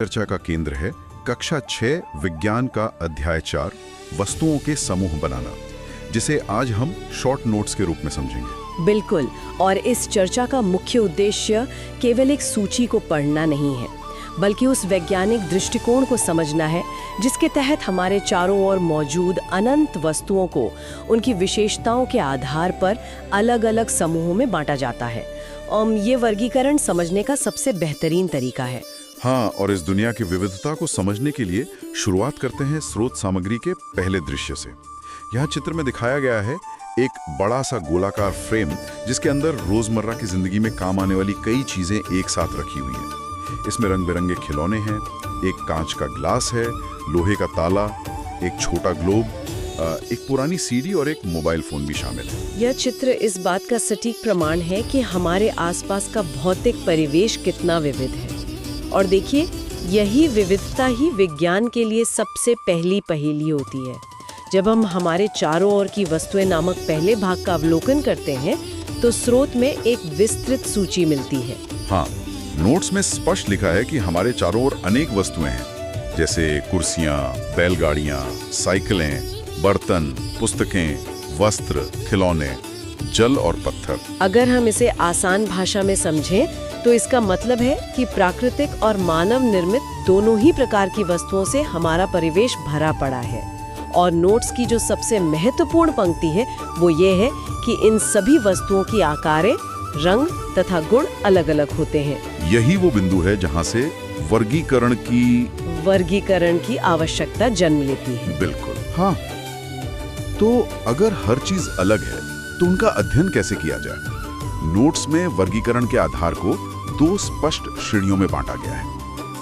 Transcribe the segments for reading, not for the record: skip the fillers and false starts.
चर्चा का केंद्र है कक्षा 6 विज्ञान का अध्याय 4 वस्तुओं के समूह बनाना, जिसे आज हम शॉर्ट नोट्स के रूप में समझेंगे। बिल्कुल, और इस चर्चा का मुख्य उद्देश्य केवल एक सूची को पढ़ना नहीं है, बल्कि उस वैज्ञानिक दृष्टिकोण को समझना है जिसके तहत हमारे चारों ओर मौजूद अनंत वस्तुओं को उनकी विशेषताओं के आधार पर अलग-अलग समूहों में बांटा जाता है। ये वर्गीकरण समझने का सबसे बेहतरीन तरीका है। हाँ, और इस दुनिया की विविधता को समझने के लिए शुरुआत करते हैं स्रोत सामग्री के पहले दृश्य से। यहाँ चित्र में दिखाया गया है एक बड़ा सा गोलाकार फ्रेम, जिसके अंदर रोजमर्रा की जिंदगी में काम आने वाली कई चीजें एक साथ रखी हुई हैं। इसमें रंग बिरंगे खिलौने हैं, एक कांच का ग्लास है, लोहे का ताला, एक छोटा ग्लोब, एक पुरानी सीडी और एक मोबाइल फोन भी शामिल है। यह चित्र इस बात का सटीक प्रमाण है कि हमारे आसपास का भौतिक परिवेश कितना विविध है। और देखिए, यही विविधता ही विज्ञान के लिए सबसे पहली पहेली होती है। जब हम हमारे चारों ओर की वस्तुएं नामक पहले भाग का अवलोकन करते हैं, तो स्रोत में एक विस्तृत सूची मिलती है। हाँ, नोट्स में स्पष्ट लिखा है कि हमारे चारों ओर अनेक वस्तुएं हैं, जैसे कुर्सियां, बैलगाड़ियां, साइकिलें, बर्तन, पुस्तकें, वस्त्र, खिलौने, जल और पत्थर। अगर हम इसे आसान भाषा में समझें तो इसका मतलब है कि प्राकृतिक और मानव निर्मित दोनों ही प्रकार की वस्तुओं से हमारा परिवेश भरा पड़ा है। और नोट्स की जो सबसे महत्वपूर्ण पंक्ति है वो ये है कि इन सभी वस्तुओं की आकारें, रंग तथा गुण अलग अलग होते हैं। यही वो बिंदु है जहाँ से वर्गीकरण की आवश्यकता जन्म लेती है। बिल्कुल, हाँ। तो अगर हर चीज अलग है तो उनका अध्ययन कैसे किया जाए? नोट्स में वर्गीकरण के आधार को 2 स्पष्ट श्रेणियों में बांटा गया है।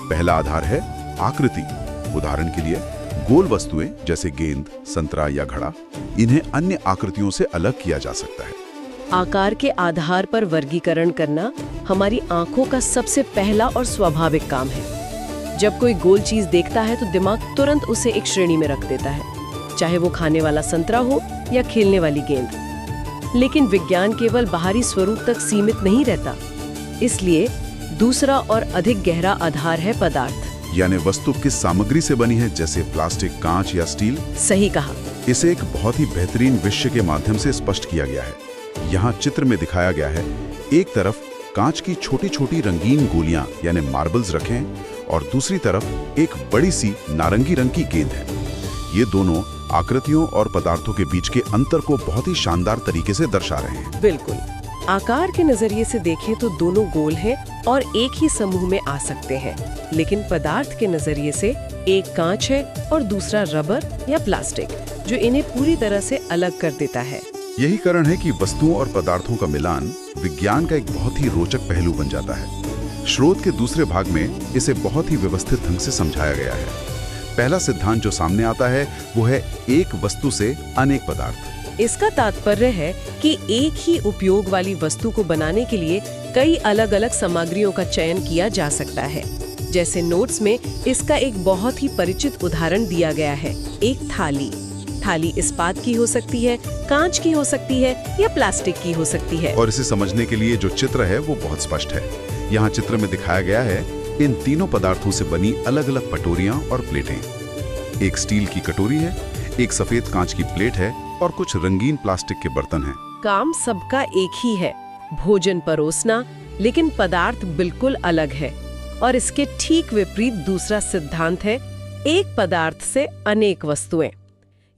पहला आधार है आकृति। उदाहरण के लिए गोल वस्तुएं जैसे गेंद, संतरा या घड़ा, इन्हें अन्य आकृतियों से अलग किया जा सकता है। आकार के आधार पर वर्गीकरण करना हमारी आंखों का सबसे पहला और स्वाभाविक काम है। जब कोई गोल चीज देखता है तो दिमाग तुरंत उसे एक श्रेणी में रख देता है, चाहे वो खाने वाला संतरा हो या खेलने वाली गेंद। लेकिन विज्ञान केवल बाहरी स्वरूप तक सीमित नहीं रहता, इसलिए दूसरा और अधिक गहरा आधार है पदार्थ, यानी वस्तु किस सामग्री से बनी है, जैसे प्लास्टिक, कांच या स्टील। सही कहा। इसे एक बहुत ही बेहतरीन विषय के माध्यम से स्पष्ट किया गया है। यहाँ चित्र में दिखाया गया है, एक तरफ कांच की छोटी छोटी रंगीन गोलियां यानी मार्बल्स रखें, और दूसरी तरफ एक बड़ी सी नारंगी रंग की गेंद है। ये दोनों आकृतियों और पदार्थों के बीच के अंतर को बहुत ही शानदार तरीके से दर्शा रहे हैं। बिल्कुल, आकार के नजरिए से देखें तो दोनों गोल हैं और एक ही समूह में आ सकते हैं, लेकिन पदार्थ के नजरिए से एक कांच है और दूसरा रबर या प्लास्टिक, जो इन्हें पूरी तरह से अलग कर देता है। यही कारण है कि वस्तुओं और पदार्थों का मिलान विज्ञान का एक बहुत ही रोचक पहलू बन जाता है। स्रोत के दूसरे भाग में इसे बहुत ही व्यवस्थित ढंग से समझाया गया है। पहला सिद्धांत जो सामने आता है वो है एक वस्तु से अनेक पदार्थ। इसका तात्पर्य है कि एक ही उपयोग वाली वस्तु को बनाने के लिए कई अलग अलग सामग्रियों का चयन किया जा सकता है। जैसे नोट्स में इसका एक बहुत ही परिचित उदाहरण दिया गया है, एक थाली। थाली इस्पात की हो सकती है, कांच की हो सकती है या प्लास्टिक की हो सकती है। और इसे समझने के लिए जो चित्र है वो बहुत स्पष्ट है। यहाँ चित्र में दिखाया गया है इन तीनों पदार्थों से बनी अलग अलग कटोरियां और प्लेटें। एक स्टील की कटोरी है, एक सफेद कांच की प्लेट है और कुछ रंगीन प्लास्टिक के बर्तन हैं। काम सबका एक ही है, भोजन परोसना, लेकिन पदार्थ बिल्कुल अलग है। और इसके ठीक विपरीत दूसरा सिद्धांत है, एक पदार्थ से अनेक वस्तुएं।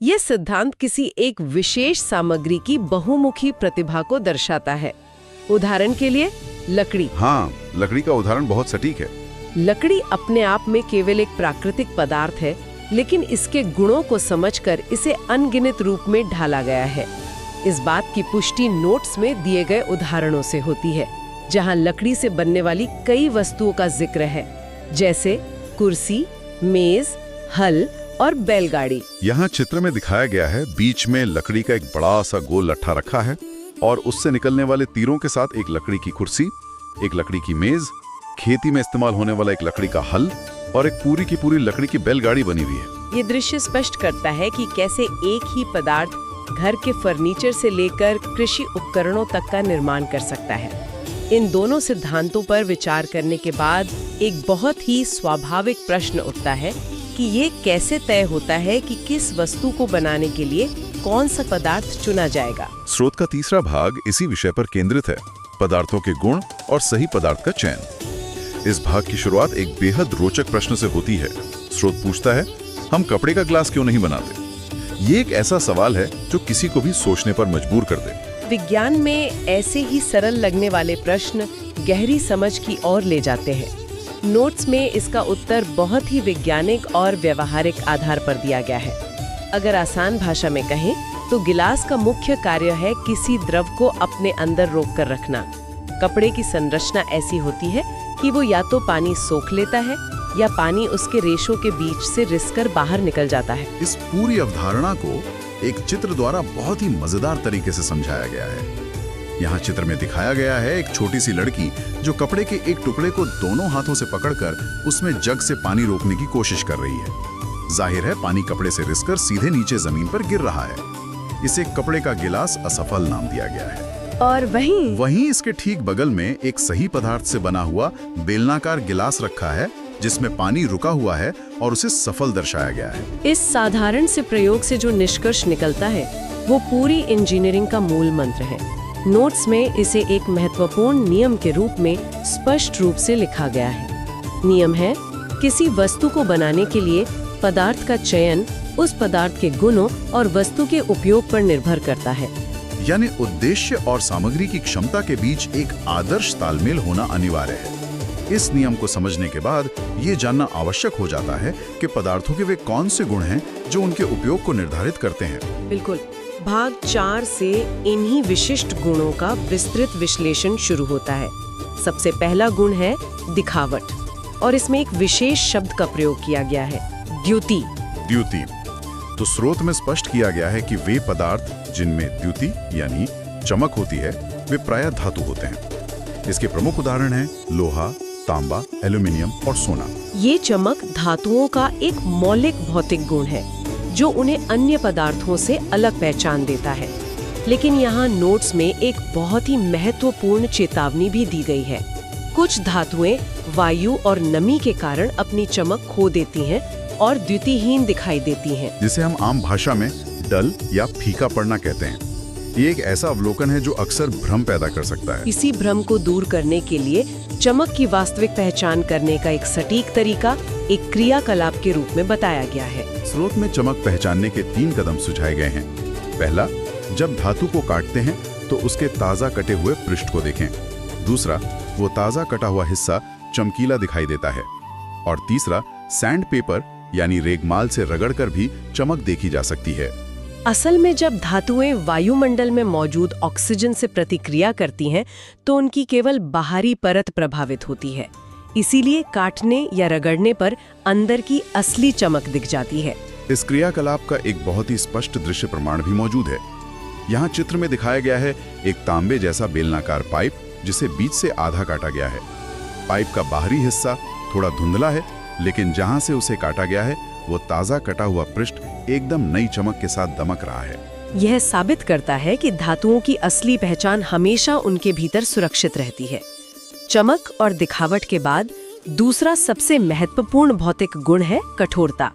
यह सिद्धांत किसी एक विशेष सामग्री की बहुमुखी प्रतिभा को दर्शाता है। उदाहरण के लिए लकड़ी। हाँ, लकड़ी का उदाहरण बहुत सटीक है। लकड़ी अपने आप में केवल एक प्राकृतिक पदार्थ है, लेकिन इसके गुणों को समझकर इसे अनगिनत रूप में ढाला गया है। इस बात की पुष्टि नोट्स में दिए गए उदाहरणों से होती है, जहां लकड़ी से बनने वाली कई वस्तुओं का जिक्र है, जैसे कुर्सी, मेज, हल और बैलगाड़ी। यहाँ चित्र में दिखाया गया है, बीच में लकड़ी का एक बड़ा सा गोल लट्ठा रखा है और उससे निकलने वाले तीरों के साथ एक लकड़ी की कुर्सी, एक लकड़ी की मेज, खेती में इस्तेमाल होने वाला एक लकड़ी का हल और एक पूरी की पूरी लकड़ी की बैलगाड़ी बनी हुई है। ये दृश्य स्पष्ट करता है कि कैसे एक ही पदार्थ घर के फर्नीचर से लेकर कृषि उपकरणों तक का निर्माण कर सकता है। इन दोनों सिद्धांतों पर विचार करने के बाद एक बहुत ही स्वाभाविक प्रश्न उठता है कि ये कैसे तय होता है कि किस वस्तु को बनाने के लिए कौन सा पदार्थ चुना जाएगा। स्रोत का तीसरा भाग इसी विषय पर केंद्रित है, पदार्थों के गुण और सही पदार्थ का चयन। इस भाग की शुरुआत एक बेहद रोचक प्रश्न से होती है। स्रोत पूछता है, हम कपड़े का ग्लास क्यों नहीं बनाते? ये एक ऐसा सवाल है जो किसी को भी सोचने पर मजबूर कर दे। विज्ञान में ऐसे ही सरल लगने वाले प्रश्न गहरी समझ की ओर ले जाते हैं। नोट्स में इसका उत्तर बहुत ही वैज्ञानिक और व्यवहारिक आधार पर दिया गया है। अगर आसान भाषा में कहें तो गिलास का मुख्य कार्य है किसी द्रव को अपने अंदर रोक कर रखना। कपड़े की संरचना ऐसी होती है कि वो या तो पानी सोख लेता है या पानी उसके रेशों के बीच से रिसकर बाहर निकल जाता है। इस पूरी अवधारणा को एक चित्र द्वारा बहुत ही मजेदार तरीके से समझाया गया है। यहाँ चित्र में दिखाया गया है एक छोटी सी लड़की जो कपड़े के एक टुकड़े को दोनों हाथों से पकड़कर उसमें जग से पानी रोकने की कोशिश कर रही है। जाहिर है पानी कपड़े से रिसकर सीधे नीचे जमीन पर गिर रहा है। इसे कपड़े का गिलास असफल नाम दिया गया है। और वहीं इसके ठीक बगल में एक सही पदार्थ से बना हुआ बेलनाकार गिलास रखा है जिसमें पानी रुका हुआ है और उसे सफल दर्शाया गया है। इस साधारण से प्रयोग से जो निष्कर्ष निकलता है वो पूरी इंजीनियरिंग का मूल मंत्र है। नोट्स में इसे एक महत्वपूर्ण नियम के रूप में स्पष्ट रूप से लिखा गया है। नियम है, किसी वस्तु को बनाने के लिए पदार्थ का चयन उस पदार्थ के गुणों और वस्तु के उपयोग पर निर्भर करता है। यानी उद्देश्य और सामग्री की क्षमता के बीच एक आदर्श तालमेल होना अनिवार्य है। इस नियम को समझने के बाद ये जानना आवश्यक हो जाता है कि पदार्थों के वे कौन से गुण हैं जो उनके उपयोग को निर्धारित करते हैं। बिल्कुल। भाग 4 से इन्हीं विशिष्ट गुणों का विस्तृत विश्लेषण शुरू होता है। सबसे पहला गुण है दिखावट, और इसमें एक विशेष शब्द का प्रयोग किया गया है, द्युति। द्युति तो स्रोत में स्पष्ट किया गया है कि वे पदार्थ जिनमें द्युति यानी चमक होती है वे प्रायः धातु होते हैं। इसके प्रमुख उदाहरण हैं लोहा, तांबा, एल्यूमिनियम और सोना। ये चमक धातुओं का एक मौलिक भौतिक गुण है जो उन्हें अन्य पदार्थों से अलग पहचान देता है। लेकिन यहाँ नोट्स में एक बहुत ही महत्वपूर्ण चेतावनी भी दी गई है। कुछ धातुएं वायु और नमी के कारण अपनी चमक खो देती हैं और द्युतिहीन दिखाई देती हैं, जिसे हम आम भाषा में डल या फीका पड़ना कहते हैं। ये एक ऐसा अवलोकन है जो अक्सर भ्रम पैदा कर सकता है। इसी भ्रम को दूर करने के लिए चमक की वास्तविक पहचान करने का एक सटीक तरीका एक क्रियाकलाप के रूप में बताया गया है। स्रोत में चमक पहचानने के 3 कदम सुझाए गए हैं। पहला, जब धातु को काटते हैं तो उसके ताजा कटे हुए पृष्ठ को देखें। दूसरा, वो ताजा कटा हुआ हिस्सा चमकीला दिखाई देता है। और तीसरा, सैंड पेपर यानी रेगमाल से रगड़कर भी चमक देखी जा सकती है। असल में जब धातुएं वायुमंडल में मौजूद ऑक्सीजन से प्रतिक्रिया करती हैं तो उनकी केवल बाहरी परत प्रभावित होती है। इसीलिए काटने या रगड़ने पर अंदर की असली चमक दिख जाती है। इस क्रियाकलाप का एक बहुत ही स्पष्ट दृश्य प्रमाण भी मौजूद है। यहाँ चित्र में दिखाया गया है एक तांबे जैसा बेलनाकार पाइप जिसे बीच से आधा काटा गया है। पाइप का बाहरी हिस्सा थोड़ा धुंधला है, लेकिन जहाँ से उसे काटा गया है वो ताजा कटा हुआ पृष्ठ एकदम नई चमक के साथ दमक रहा है। यह साबित करता है कि धातुओं की असली पहचान हमेशा उनके भीतर सुरक्षित रहती है। चमक और दिखावट के बाद दूसरा सबसे महत्वपूर्ण भौतिक गुण है कठोरता।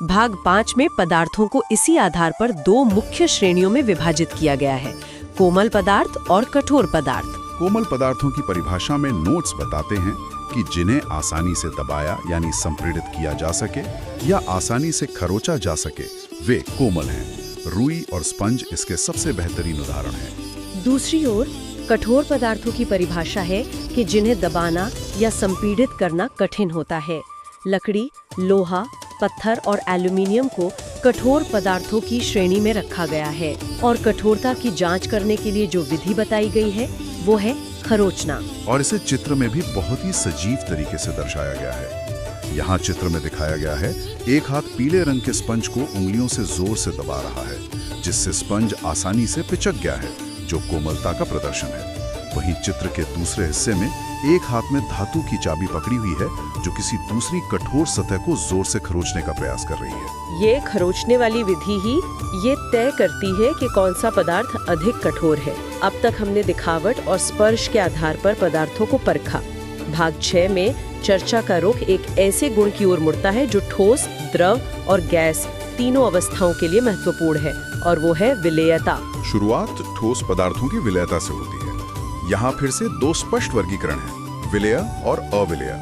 भाग 5 में पदार्थों को इसी आधार पर 2 मुख्य श्रेणियों में विभाजित किया गया है, कोमल पदार्थ और कठोर पदार्थ। कोमल पदार्थों की परिभाषा में नोट्स बताते हैं कि जिन्हें आसानी से दबाया यानी संपीड़ित किया जा सके या आसानी से खरोचा जा सके वे कोमल हैं। रुई और स्पंज इसके सबसे बेहतरीन उदाहरण हैं। दूसरी ओर कठोर पदार्थों की परिभाषा है कि जिन्हें दबाना या संपीड़ित करना कठिन होता है। लकड़ी, लोहा, पत्थर और एल्यूमीनियम को कठोर पदार्थों की श्रेणी में रखा गया है और कठोरता की जांच करने के लिए जो विधि बताई गई है वो है खरोचना। और इसे चित्र में भी बहुत ही सजीव तरीके से दर्शाया गया है। यहाँ चित्र में दिखाया गया है एक हाथ पीले रंग के स्पंज को उंगलियों से जोर से दबा रहा है, जिससे स्पंज आसानी से पिचक गया है, जो कोमलता का प्रदर्शन है। वहीं चित्र के दूसरे हिस्से में एक हाथ में धातु की चाबी पकड़ी हुई है जो किसी दूसरी कठोर सतह को जोर से खरोचने का प्रयास कर रही है। ये खरोचने वाली विधि ही ये तय करती है कि कौन सा पदार्थ अधिक कठोर है। अब तक हमने दिखावट और स्पर्श के आधार पर पदार्थों को परखा। भाग 6 में चर्चा का रुख एक ऐसे गुण की ओर मुड़ता है जो ठोस, द्रव और गैस तीनों अवस्थाओं के लिए महत्वपूर्ण है, और वो है विलेयता। शुरुआत ठोस पदार्थों की विलेयता से होती है। यहाँ फिर से दो स्पष्ट वर्गीकरण हैं, विलेय और अविलेय।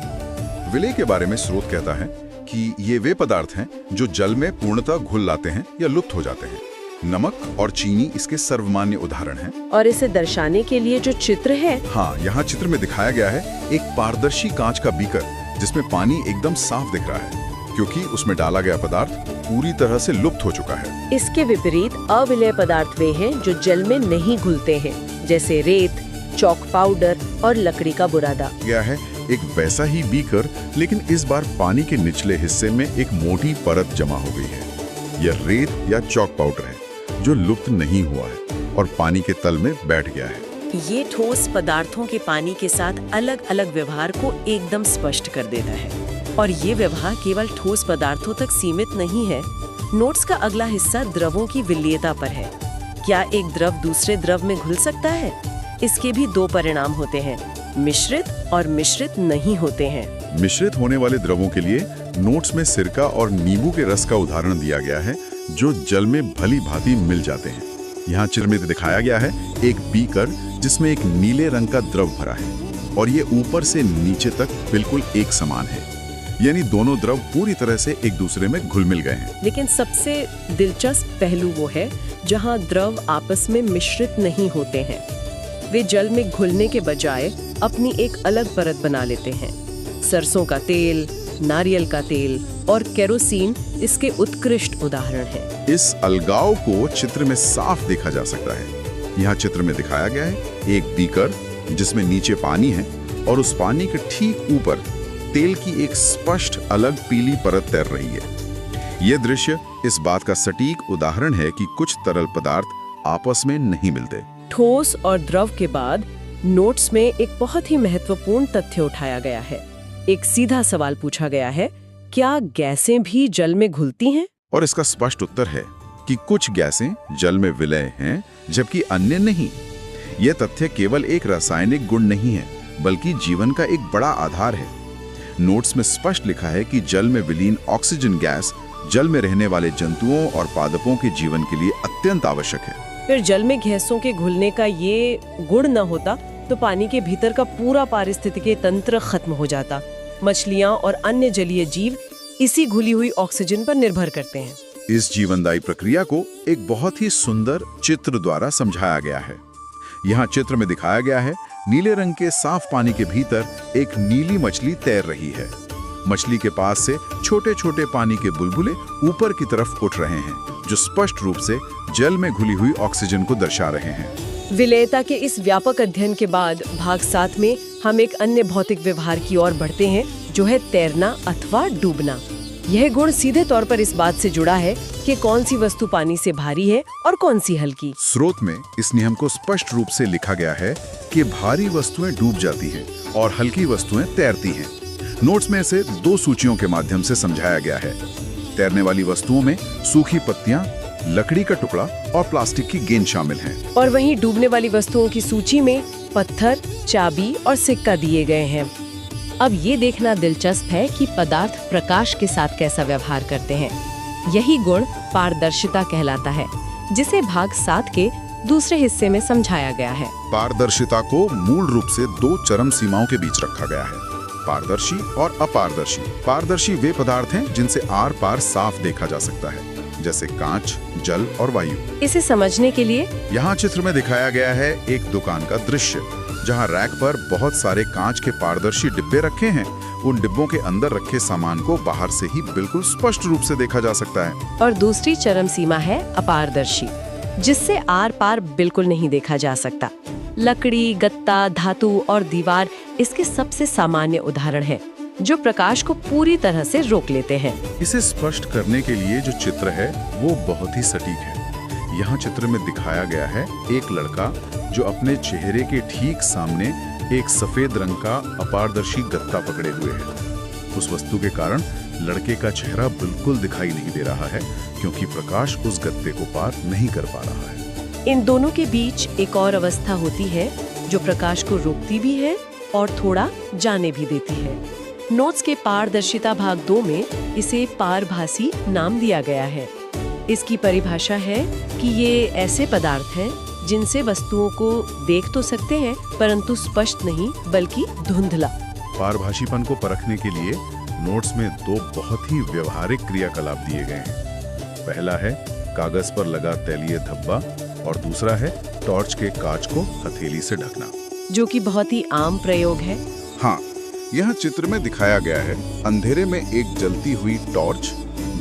विलेय के बारे में स्रोत कहता है कि ये वे पदार्थ हैं जो जल में पूर्णतः घुल लाते हैं या लुप्त हो जाते हैं। नमक और चीनी इसके सर्वमान्य उदाहरण हैं। और इसे दर्शाने के लिए जो चित्र है, हाँ, यहाँ चित्र में दिखाया गया है एक पारदर्शी कांच का बीकर जिसमें पानी एकदम साफ दिख रहा है, क्योंकि उसमें डाला गया पदार्थ पूरी तरह से लुप्त हो चुका है। इसके विपरीत अविलेय पदार्थ वे हैं जो जल में नहीं घुलते हैं, जैसे रेत, चॉक पाउडर और लकड़ी का बुरादा। गया है एक वैसा ही बीकर, लेकिन इस बार पानी के निचले हिस्से में एक मोटी परत जमा हो गई है। यह रेत या चॉक पाउडर है जो लुप्त नहीं हुआ है और पानी के तल में बैठ गया है। ये ठोस पदार्थों के पानी के साथ अलग अलग व्यवहार को एकदम स्पष्ट कर देता है, और ये व्यवहार केवल ठोस पदार्थों तक सीमित नहीं है। नोट्स का अगला हिस्सा द्रवों की विलेयता पर है। क्या एक द्रव दूसरे द्रव में घुल सकता है? इसके भी दो परिणाम होते हैं, मिश्रित और मिश्रित नहीं होते हैं। मिश्रित होने वाले द्रवों के लिए नोट्स में सिरका और नींबू के रस का उदाहरण दिया गया है जो जल में भली भांति मिल जाते हैं। यहाँ चित्र में दिखाया गया है एक बीकर जिसमें एक नीले रंग का द्रव भरा है और ये ऊपर से नीचे तक बिल्कुल एक समान है, यानी दोनों द्रव पूरी तरह से एक दूसरे में घुल मिल गए हैं। लेकिन सबसे दिलचस्प पहलू वो है जहाँ द्रव आपस में मिश्रित नहीं होते हैं। वे जल में घुलने के बजाय अपनी एक अलग परत बना लेते हैं। सरसों का तेल, नारियल का तेल और केरोसिन इसके उत्कृष्ट उदाहरण हैं। इस अलगाव को चित्र में साफ देखा जा सकता है। यहाँ चित्र में दिखाया गया है एक बीकर जिसमें नीचे पानी है और उस पानी के ठीक ऊपर तेल की एक स्पष्ट अलग पीली परत तैर रही है। यह दृश्य इस बात का सटीक उदाहरण है कि कुछ तरल पदार्थ आपस में नहीं मिलते। ठोस और द्रव के बाद नोट्स में एक बहुत ही महत्वपूर्ण तथ्य उठाया गया है। एक सीधा सवाल पूछा गया है, क्या गैसें भी जल में घुलती हैं? और इसका स्पष्ट उत्तर है कि कुछ गैसें जल में विलय हैं जबकि अन्य नहीं। यह तथ्य केवल एक रासायनिक गुण नहीं है बल्कि जीवन का एक बड़ा आधार है। नोट्स में स्पष्ट लिखा है कि जल में विलीन ऑक्सीजन गैस जल में रहने वाले जंतुओं और पादपों के जीवन के लिए अत्यंत आवश्यक है। फिर जल में गैसों के घुलने का ये गुण न होता तो पानी के भीतर का पूरा पारिस्थितिकी तंत्र खत्म हो जाता। मछलियां और अन्य जलीय जीव इसी घुली हुई ऑक्सीजन पर निर्भर करते हैं। इस जीवनदायी प्रक्रिया को एक बहुत ही सुंदर चित्र द्वारा समझाया गया है। यहाँ चित्र में दिखाया गया है नीले रंग के साफ पानी के भीतर एक नीली मछली तैर रही है। मछली के पास से छोटे छोटे पानी के बुलबुले ऊपर की तरफ उठ रहे हैं जो स्पष्ट रूप से जल में घुली हुई ऑक्सीजन को दर्शा रहे हैं। विलेयता के इस व्यापक अध्ययन के बाद भाग 7 में हम एक अन्य भौतिक व्यवहार की ओर बढ़ते हैं जो है तैरना अथवा डूबना। यह गुण सीधे तौर पर इस बात से जुड़ा है कि कौन सी वस्तु पानी से भारी है और कौन सी हल्की। स्रोत में इस नियम को स्पष्ट रूप से लिखा गया है कि भारी वस्तुएं डूब जाती हैं और हल्की वस्तुएं तैरती हैं। नोट्स में इसे दो सूचियों के माध्यम से समझाया गया है। तैरने वाली वस्तुओं में सूखी पत्तियां, लकड़ी का टुकड़ा और प्लास्टिक की गेंद शामिल हैं। और वहीं डूबने वाली वस्तुओं की सूची में पत्थर, चाबी और सिक्का दिए गए हैं। अब ये देखना दिलचस्प है कि पदार्थ प्रकाश के साथ कैसा व्यवहार करते हैं। यही गुण पारदर्शिता कहलाता है, जिसे भाग 7 के दूसरे हिस्से में समझाया गया है। पारदर्शिता को मूल रूप से दो चरम सीमाओं के बीच रखा गया है, पारदर्शी और अपारदर्शी। पारदर्शी वे पदार्थ हैं जिनसे आर पार साफ देखा जा सकता है, जैसे कांच, जल और वायु। इसे समझने के लिए यहाँ चित्र में दिखाया गया है एक दुकान का दृश्य जहाँ रैक पर बहुत सारे कांच के पारदर्शी डिब्बे रखे हैं। उन डिब्बों के अंदर रखे सामान को बाहर से ही बिल्कुल स्पष्ट रूप से देखा जा सकता है। और दूसरी चरम सीमा है अपारदर्शी, जिससे आर पार बिल्कुल नहीं देखा जा सकता। लकड़ी, गत्ता, धातु और दीवार इसके सबसे सामान्य उदाहरण हैं, जो प्रकाश को पूरी तरह से रोक लेते हैं। इसे स्पष्ट करने के लिए जो चित्र है वो बहुत ही सटीक है। यहाँ चित्र में दिखाया गया है एक लड़का जो अपने चेहरे के ठीक सामने एक सफेद रंग का अपारदर्शी गत्ता पकड़े हुए है। उस वस्तु के कारण लड़के का चेहरा बिल्कुल दिखाई नहीं दे रहा है क्योंकि प्रकाश उस गत्ते को पार नहीं कर पा रहा है। इन दोनों के बीच एक और अवस्था होती है जो प्रकाश को रोकती भी है और थोड़ा जाने भी देती है। नोट्स के पारदर्शिता भाग 2 में इसे पारभासी नाम दिया गया है। इसकी परिभाषा है कि ये ऐसे पदार्थ हैं जिनसे वस्तुओं को देख तो सकते हैं परंतु स्पष्ट नहीं बल्कि धुंधला। पारभाषीपन को परखने के लिए नोट्स में 2 बहुत ही व्यवहारिक क्रियाकलाप दिए गए हैं। पहला है कागज पर लगा तैलीय धब्बा और दूसरा है टॉर्च के कांच को हथेली से ढकना, जो कि बहुत ही आम प्रयोग है। हाँ, यह चित्र में दिखाया गया है अंधेरे में एक जलती हुई टॉर्च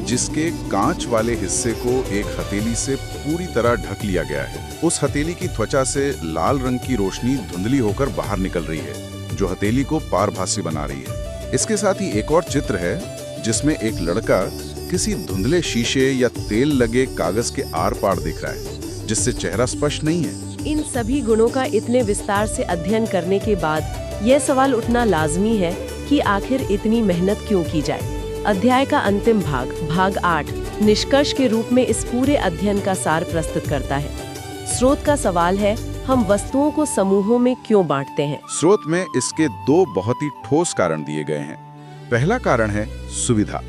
जिसके कांच वाले हिस्से को एक हथेली से पूरी तरह ढक लिया गया है। उस हथेली की त्वचा से लाल रंग की रोशनी धुंधली होकर बाहर निकल रही है, जो हथेली को पारभासी बना रही है। इसके साथ ही एक और चित्र है जिसमें एक लड़का किसी धुंधले शीशे या तेल लगे कागज के आर पार दिख रहा है, जिससे चेहरा स्पष्ट नहीं है। इन सभी गुणों का इतने विस्तार से अध्ययन करने के बाद यह सवाल उठना लाजमी है कि आखिर इतनी मेहनत क्यों की जाए। अध्याय का अंतिम भाग 8 निष्कर्ष के रूप में इस पूरे अध्ययन का सार प्रस्तुत करता है। स्रोत का सवाल है, हम वस्तुओं को समूहों में क्यों बांटते हैं? स्रोत में इसके 2 बहुत ही ठोस कारण दिए गए हैं। पहला कारण है सुविधा।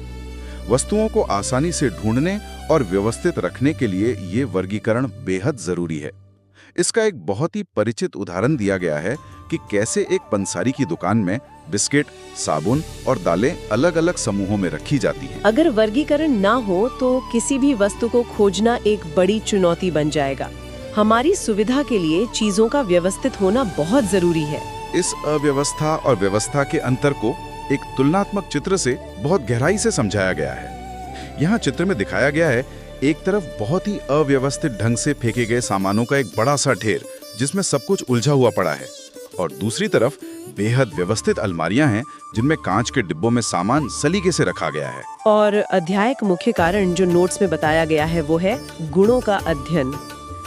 वस्तुओं को आसानी से ढूंढने और व्यवस्थित रखने के लिए ये वर्गीकरण बेहद जरूरी है। इसका एक बहुत ही परिचित उदाहरण दिया गया है कि कैसे एक पंसारी की दुकान में बिस्किट, साबुन और दालें अलग-अलग समूहों में रखी जाती हैं। अगर वर्गीकरण ना हो तो किसी भी वस्तु को खोजना एक बड़ी चुनौती बन जाएगा। हमारी सुविधा के लिए चीजों का व्यवस्थित होना बहुत जरूरी है। इस अव्यवस्था और व्यवस्था के अंतर को एक तुलनात्मक चित्र से बहुत गहराई से समझाया गया है। यहाँ चित्र में दिखाया गया है, एक तरफ बहुत ही अव्यवस्थित ढंग से फेंके गए सामानों का एक बड़ा सा ढेर जिसमें सब कुछ उलझा हुआ पड़ा है, और दूसरी तरफ बेहद व्यवस्थित अलमारियां हैं जिनमें कांच के डिब्बों में सामान सलीके से रखा गया है। और अध्याय का मुख्य कारण जो नोट्स में बताया गया है वो है गुणों का अध्ययन।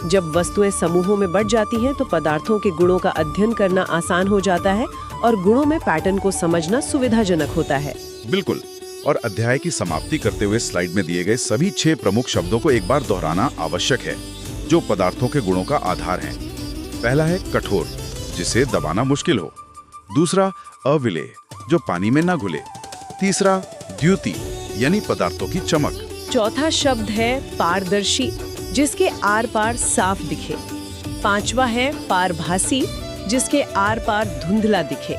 जब वस्तुएं समूहों में बढ़ जाती हैं तो पदार्थों के गुणों का अध्ययन करना आसान हो जाता है और गुणों में पैटर्न को समझना सुविधाजनक होता है। बिल्कुल। और अध्याय की समाप्ति करते हुए स्लाइड में दिए गए सभी 6 प्रमुख शब्दों को एक बार दोहराना आवश्यक है, जो पदार्थों के गुणों का आधार हैं। पहला है कठोर, जिसे दबाना मुश्किल हो। दूसरा अविलेय, जो पानी में ना घुले। तीसरा द्युति, यानी पदार्थों की चमक। चौथा शब्द है पारदर्शी, जिसके आर पार साफ दिखे। 5वां है पारभासी, जिसके आर पार धुंधला दिखे।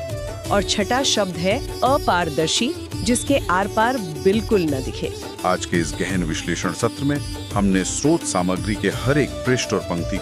और छठा शब्द है अपारदर्शी, जिसके आर पार बिल्कुल न दिखे। आज के इस गहन विश्लेषण सत्र में हमने स्रोत सामग्री के हर एक पृष्ठ और पंक्ति